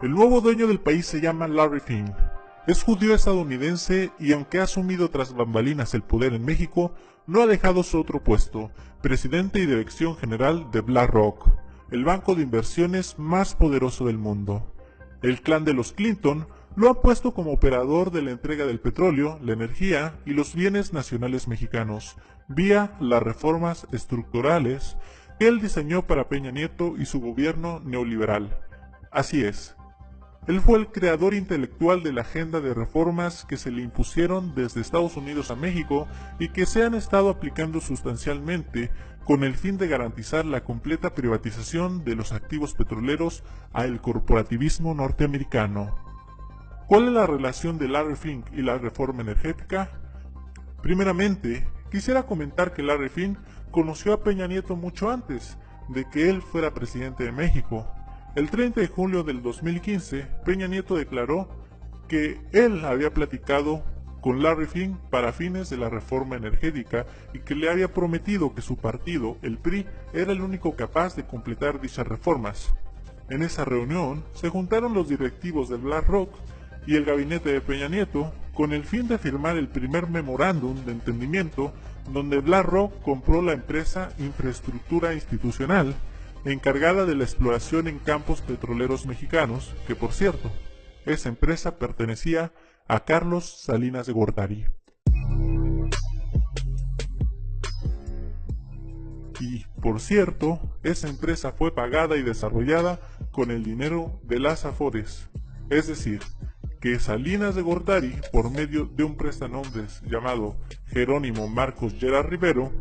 El nuevo dueño del país se llama Larry Fink. Es judío estadounidense y aunque ha asumido tras bambalinas el poder en México, no ha dejado su otro puesto, presidente y dirección general de BlackRock, el banco de inversiones más poderoso del mundo. El clan de los Clinton lo ha puesto como operador de la entrega del petróleo, la energía y los bienes nacionales mexicanos, vía las reformas estructurales que él diseñó para Peña Nieto y su gobierno neoliberal. Así es. Él fue el creador intelectual de la agenda de reformas que se le impusieron desde Estados Unidos a México y que se han estado aplicando sustancialmente con el fin de garantizar la completa privatización de los activos petroleros al corporativismo norteamericano. ¿Cuál es la relación de Larry Fink y la reforma energética? Primeramente, quisiera comentar que Larry Fink conoció a Peña Nieto mucho antes de que él fuera presidente de México. El 30 de julio del 2015, Peña Nieto declaró que él había platicado con Larry Fink para fines de la reforma energética y que le había prometido que su partido, el PRI, era el único capaz de completar dichas reformas. En esa reunión se juntaron los directivos de BlackRock y el gabinete de Peña Nieto con el fin de firmar el primer memorándum de entendimiento donde BlackRock compró la empresa Infraestructura Institucional, encargada de la exploración en campos petroleros mexicanos, que por cierto, esa empresa pertenecía a Carlos Salinas de Gortari. Y, por cierto, esa empresa fue pagada y desarrollada con el dinero de las Afores, es decir, que Salinas de Gortari, por medio de un prestanombres llamado Jerónimo Marcos Lleras Rivero,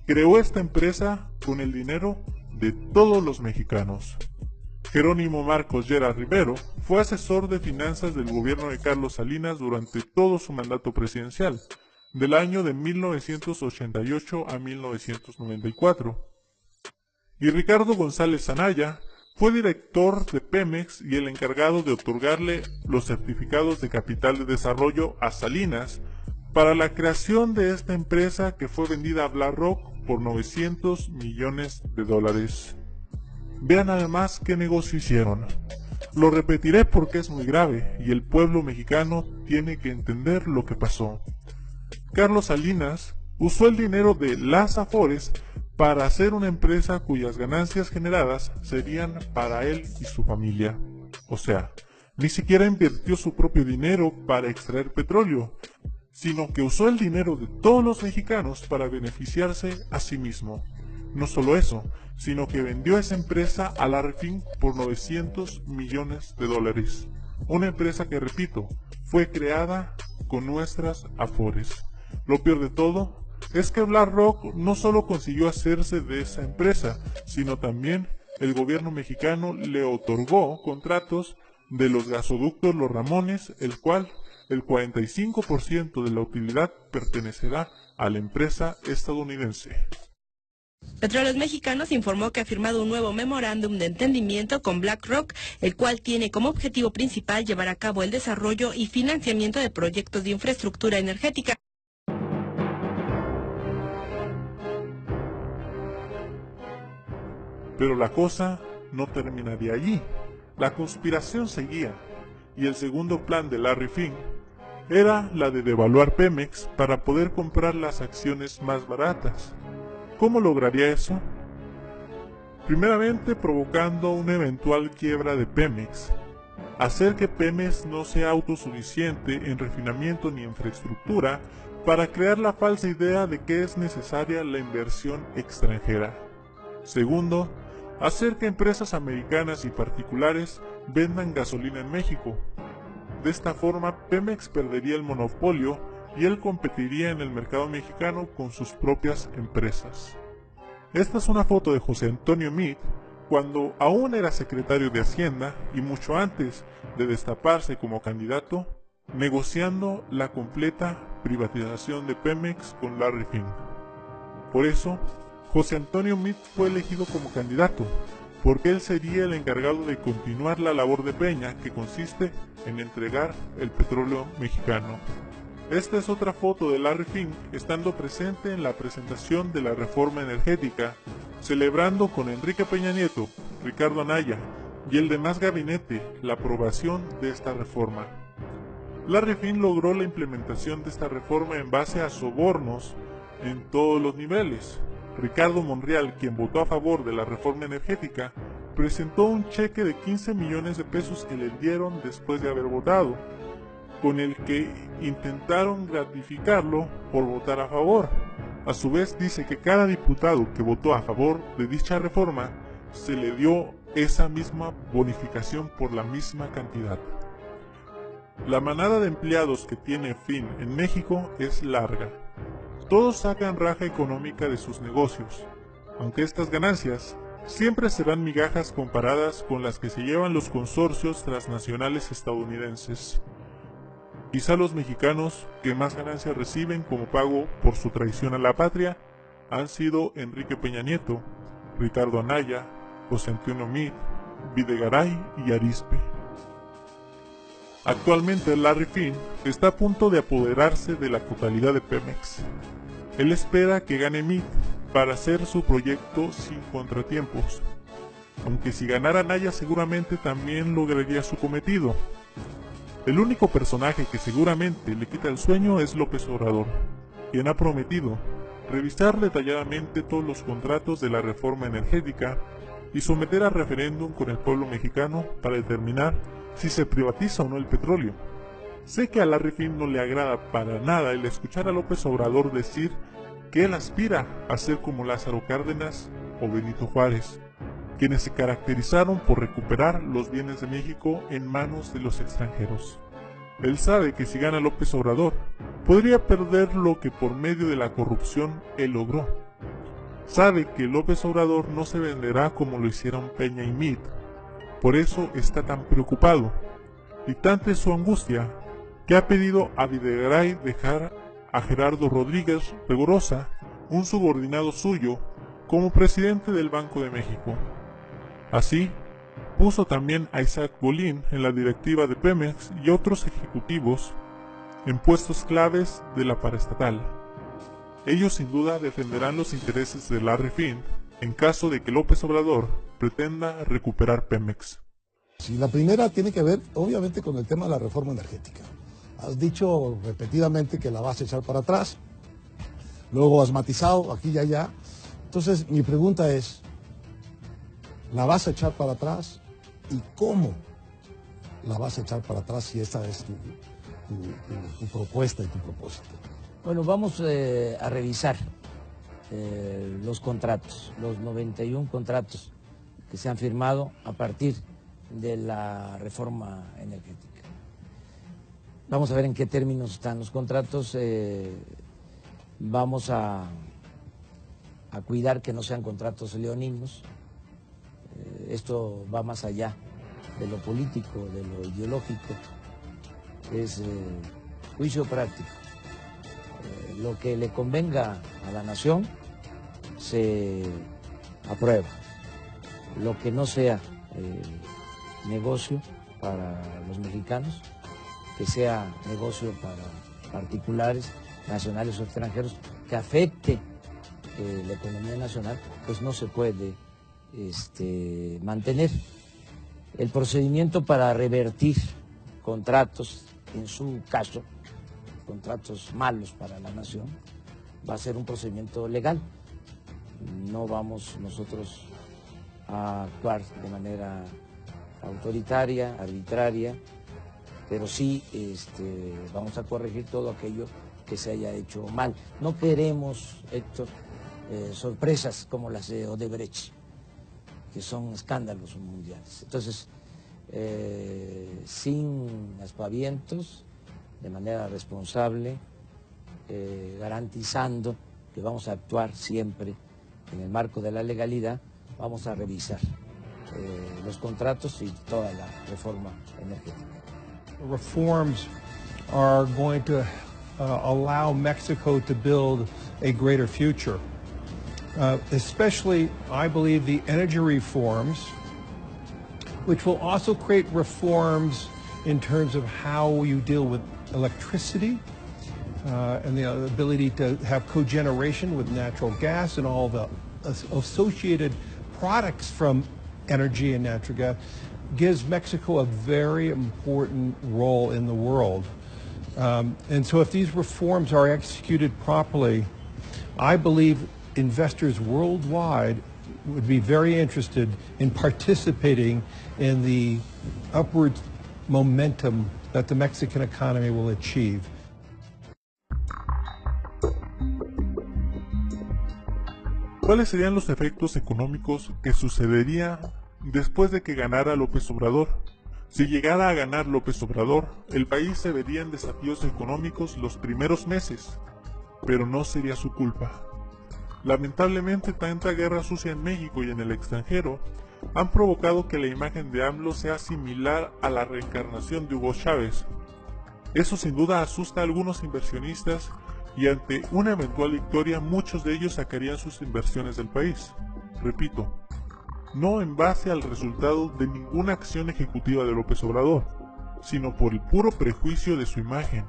creó esta empresa con el dinero de todos los mexicanos. Jerónimo Marcos Lleras Rivero fue asesor de finanzas del gobierno de Carlos Salinas durante todo su mandato presidencial, del año de 1988 a 1994. Y Ricardo González Anaya fue director de Pemex y el encargado de otorgarle los certificados de capital de desarrollo a Salinas para la creación de esta empresa que fue vendida a BlackRock por $900 millones. Vean además qué negocio hicieron. Lo repetiré porque es muy grave y el pueblo mexicano tiene que entender lo que pasó. Carlos Salinas usó el dinero de las Afores para hacer una empresa cuyas ganancias generadas serían para él y su familia. O sea, ni siquiera invirtió su propio dinero para extraer petróleo, sino que usó el dinero de todos los mexicanos para beneficiarse a sí mismo. No solo eso, sino que vendió esa empresa a Larry Fink por $900 millones. Una empresa que, repito, fue creada con nuestras Afores. Lo peor de todo es que BlackRock no solo consiguió hacerse de esa empresa, sino también el gobierno mexicano le otorgó contratos de los gasoductos Los Ramones, el cual el 45% de la utilidad pertenecerá a la empresa estadounidense. Petróleos Mexicanos informó que ha firmado un nuevo memorándum de entendimiento con BlackRock, el cual tiene como objetivo principal llevar a cabo el desarrollo y financiamiento de proyectos de infraestructura energética. Pero la cosa no terminaría allí. La conspiración seguía, y el segundo plan de Larry Fink era la de devaluar Pemex para poder comprar las acciones más baratas. ¿Cómo lograría eso? Primeramente provocando una eventual quiebra de Pemex, hacer que Pemex no sea autosuficiente en refinamiento ni infraestructura para crear la falsa idea de que es necesaria la inversión extranjera. Segundo, hacer que empresas americanas y particulares vendan gasolina en México. De esta forma, Pemex perdería el monopolio y él competiría en el mercado mexicano con sus propias empresas. Esta es una foto de José Antonio Meade cuando aún era secretario de Hacienda y mucho antes de destaparse como candidato, negociando la completa privatización de Pemex con Larry Fink. Por eso, José Antonio Meade fue elegido como candidato, porque él sería el encargado de continuar la labor de Peña, que consiste en entregar el petróleo mexicano. Esta es otra foto de Larry Fink estando presente en la presentación de la reforma energética, celebrando con Enrique Peña Nieto, Ricardo Anaya, y el demás gabinete la aprobación de esta reforma. Larry Fink logró la implementación de esta reforma en base a sobornos en todos los niveles. Ricardo Monreal, quien votó a favor de la reforma energética, presentó un cheque de 15 millones de pesos que le dieron después de haber votado, con el que intentaron gratificarlo por votar a favor. A su vez dice que cada diputado que votó a favor de dicha reforma se le dio esa misma bonificación por la misma cantidad. La manada de empleados que tiene Fink en México es larga. Todos sacan raja económica de sus negocios, aunque estas ganancias siempre serán migajas comparadas con las que se llevan los consorcios transnacionales estadounidenses. Quizá los mexicanos que más ganancias reciben como pago por su traición a la patria han sido Enrique Peña Nieto, Ricardo Anaya, José Antonio Meade, Videgaray y Arizpe. Actualmente Larry Fink está a punto de apoderarse de la totalidad de Pemex. Él espera que gane Meade para hacer su proyecto sin contratiempos, aunque si ganara Anaya seguramente también lograría su cometido. El único personaje que seguramente le quita el sueño es López Obrador, quien ha prometido revisar detalladamente todos los contratos de la reforma energética y someter a referéndum con el pueblo mexicano para determinar si se privatiza o no el petróleo. Sé que a Larry Fink no le agrada para nada el escuchar a López Obrador decir que él aspira a ser como Lázaro Cárdenas o Benito Juárez, quienes se caracterizaron por recuperar los bienes de México en manos de los extranjeros. Él sabe que si gana López Obrador, podría perder lo que por medio de la corrupción él logró. Sabe que López Obrador no se venderá como lo hicieron Peña y Meade, por eso está tan preocupado, y tanta es su angustia, que ha pedido a Videgaray dejar a Gerardo Rodríguez Regurosa, un subordinado suyo, como presidente del Banco de México. Así, puso también a Isaac Bolín en la directiva de Pemex y otros ejecutivos en puestos claves de la paraestatal. Ellos sin duda defenderán los intereses de Larry Fink en caso de que López Obrador pretenda recuperar Pemex. Sí, la primera tiene que ver obviamente con el tema de la reforma energética. Has dicho repetidamente que la vas a echar para atrás, luego has matizado aquí y allá. Entonces mi pregunta es, ¿la vas a echar para atrás? ¿Y cómo la vas a echar para atrás si esa es tu propuesta y tu propósito? Bueno, vamos a revisar los contratos, los 91 contratos que se han firmado a partir de la reforma energética. Vamos a ver en qué términos están los contratos, vamos a cuidar que no sean contratos leoninos. Esto va más allá de lo político, de lo ideológico, es juicio práctico. Lo que le convenga a la nación se aprueba. Lo que no sea negocio para los mexicanos, que sea negocio para particulares, nacionales o extranjeros, que afecte la economía nacional, pues no se puede mantener. El procedimiento para revertir contratos, en su caso, contratos malos para la nación, va a ser un procedimiento legal. No vamos nosotros a actuar de manera autoritaria, arbitraria, pero sí vamos a corregir todo aquello que se haya hecho mal. No queremos, Héctor, sorpresas como las de Odebrecht, que son escándalos mundiales. Entonces, sin aspavientos, de manera responsable, garantizando que vamos a actuar siempre en el marco de la legalidad, vamos a revisar los contratos y toda la reforma energética. Reforms are going to allow Mexico to build a greater future. Especially, I believe, the energy reforms, which will also create reforms in terms of how you deal with electricity and the ability to have cogeneration with natural gas and all the associated products from energy and natural gas. gives Mexico a very important role in the world. And so if these reforms are executed properly, I believe investors worldwide would be very interested in participating in the upward momentum that the Mexican economy will achieve. ¿Cuáles serían los efectos económicos que sucedería después de que ganara López Obrador? Si llegara a ganar López Obrador, el país se vería en desafíos económicos los primeros meses, pero no sería su culpa. Lamentablemente, tanta guerra sucia en México y en el extranjero han provocado que la imagen de AMLO sea similar a la reencarnación de Hugo Chávez. Eso sin duda asusta a algunos inversionistas y ante una eventual victoria muchos de ellos sacarían sus inversiones del país. Repito, no en base al resultado de ninguna acción ejecutiva de López Obrador, sino por el puro prejuicio de su imagen.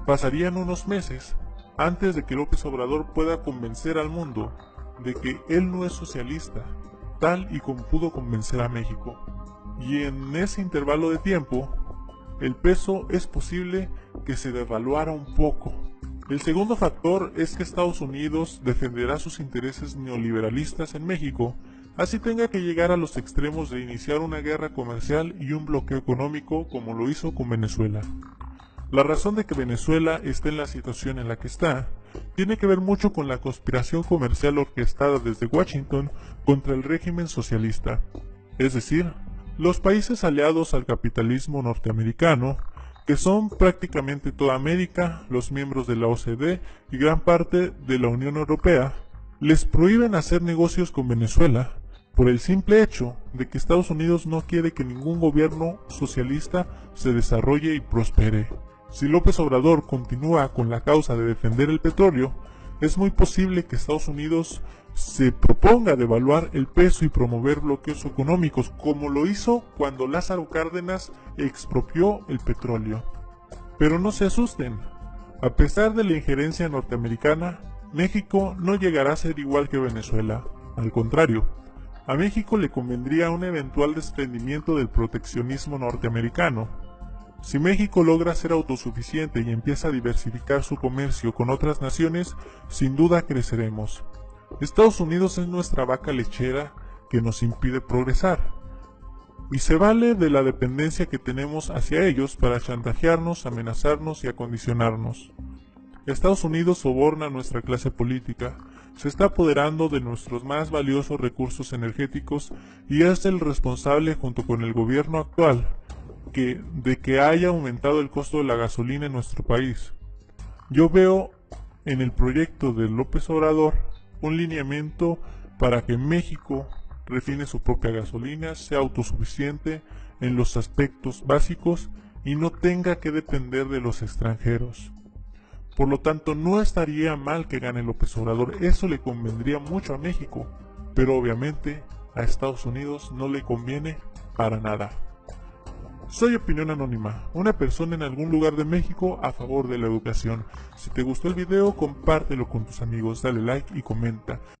Pasarían unos meses antes de que López Obrador pueda convencer al mundo de que él no es socialista, tal y como pudo convencer a México. Y en ese intervalo de tiempo, el peso es posible que se devaluara un poco. El segundo factor es que Estados Unidos defenderá sus intereses neoliberalistas en México, así tenga que llegar a los extremos de iniciar una guerra comercial y un bloqueo económico como lo hizo con Venezuela. La razón de que Venezuela esté en la situación en la que está tiene que ver mucho con la conspiración comercial orquestada desde Washington contra el régimen socialista, es decir, los países aliados al capitalismo norteamericano, que son prácticamente toda América, los miembros de la OCDE y gran parte de la Unión Europea, les prohíben hacer negocios con Venezuela por el simple hecho de que Estados Unidos no quiere que ningún gobierno socialista se desarrolle y prospere. Si López Obrador continúa con la causa de defender el petróleo, es muy posible que Estados Unidos se proponga devaluar el peso y promover bloqueos económicos, como lo hizo cuando Lázaro Cárdenas expropió el petróleo. Pero no se asusten, a pesar de la injerencia norteamericana, México no llegará a ser igual que Venezuela. Al contrario, a México le convendría un eventual desprendimiento del proteccionismo norteamericano. Si México logra ser autosuficiente y empieza a diversificar su comercio con otras naciones, sin duda creceremos. Estados Unidos es nuestra vaca lechera que nos impide progresar, y se vale de la dependencia que tenemos hacia ellos para chantajearnos, amenazarnos y acondicionarnos. Estados Unidos soborna a nuestra clase política, se está apoderando de nuestros más valiosos recursos energéticos y es el responsable junto con el gobierno actual de que haya aumentado el costo de la gasolina en nuestro país. Yo veo en el proyecto de López Obrador un lineamiento para que México refine su propia gasolina, sea autosuficiente en los aspectos básicos y no tenga que depender de los extranjeros. Por lo tanto, no estaría mal que gane López Obrador, eso le convendría mucho a México, pero obviamente a Estados Unidos no le conviene para nada. Soy Opinión Anónima, una persona en algún lugar de México a favor de la educación. Si te gustó el video, compártelo con tus amigos, dale like y comenta.